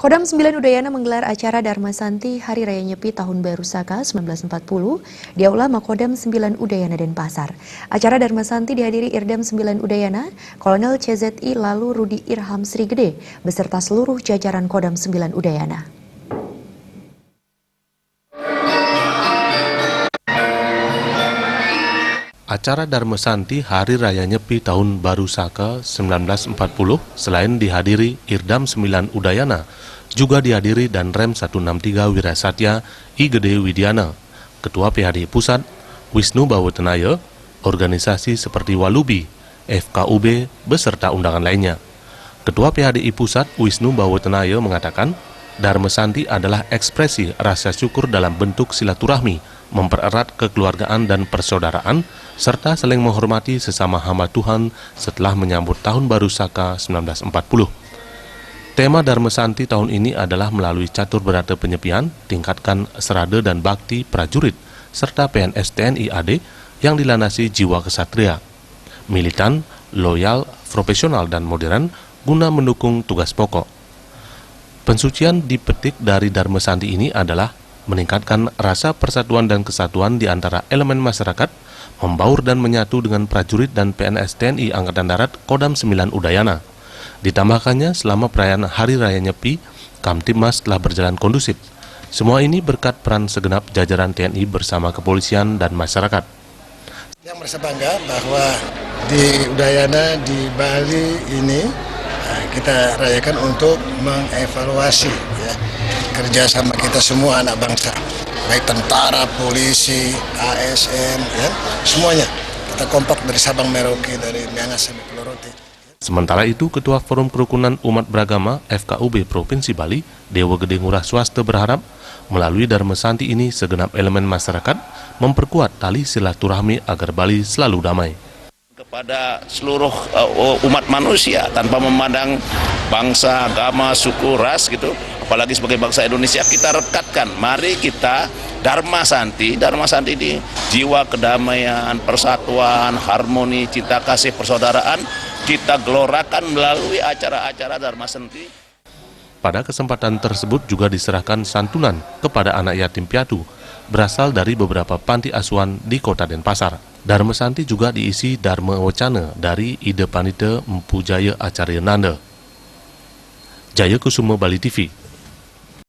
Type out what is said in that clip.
Kodam 9 Udayana menggelar acara Dharma Santi Hari Raya Nyepi Tahun Baru Saka 1940 di Aula Makodam 9 Udayana Denpasar. Acara Dharma Santi dihadiri Irdam 9 Udayana, Kolonel CZI Lalu Rudi Irham Srigede, beserta seluruh jajaran Kodam 9 Udayana. Acara Dharma Santi Hari Raya Nyepi Tahun Baru Saka 1940 selain dihadiri Irdam 9 Udayana, juga dihadiri dan Rem 163 Wirasatya I Gede Widiana, Ketua PHD Pusat Wisnu Bawotenaya, organisasi seperti Walubi, FKUB, beserta undangan lainnya. Ketua PHDI Pusat Wisnu Bawotenaya mengatakan, Dharma Santi adalah ekspresi rasa syukur dalam bentuk silaturahmi, mempererat kekeluargaan dan persaudaraan, serta saling menghormati sesama hamba Tuhan setelah menyambut Tahun Baru Saka 1940. Tema Dharma Santi tahun ini adalah melalui catur berata penyepian, tingkatkan serada dan bakti prajurit, serta PNS TNI AD yang dilandasi jiwa kesatria, militan, loyal, profesional, dan modern guna mendukung tugas pokok. Pensucian dipetik dari Dharma Santi ini adalah meningkatkan rasa persatuan dan kesatuan di antara elemen masyarakat, membaur dan menyatu dengan prajurit dan PNS TNI Angkatan Darat Kodam 9 Udayana. Ditambahkannya, selama perayaan Hari Raya Nyepi, Kamtibmas telah berjalan kondusif. Semua ini berkat peran segenap jajaran TNI bersama kepolisian dan masyarakat. Yang merasa bangga bahwa di Udayana, di Bali ini, kita rayakan untuk mengevaluasi ya, kerjasama kita semua anak bangsa, baik tentara, polisi, ASN, ya, semuanya. Kita kompak dari Sabang Merauke, dari Miangas sampai Pulau Rote. Sementara itu, Ketua Forum Kerukunan Umat Beragama FKUB Provinsi Bali, Dewa Gede Ngurah Swasta berharap melalui Dharma Santi ini segenap elemen masyarakat memperkuat tali silaturahmi agar Bali selalu damai. Kepada seluruh umat manusia tanpa memandang bangsa, agama, suku, ras gitu, apalagi sebagai bangsa Indonesia, kita rekatkan, mari kita Dharma Santi ini jiwa kedamaian, persatuan, harmoni, cinta kasih, persaudaraan kita gelorakan melalui acara-acara Dharma Santi. Pada kesempatan tersebut juga diserahkan santunan kepada anak yatim piatu berasal dari beberapa panti asuhan di Kota Denpasar. Dharma Santi juga diisi Dharma Wacana dari Ide Panita Empu Jaya Acarya Nanda. Jaya Kusuma, Bali TV.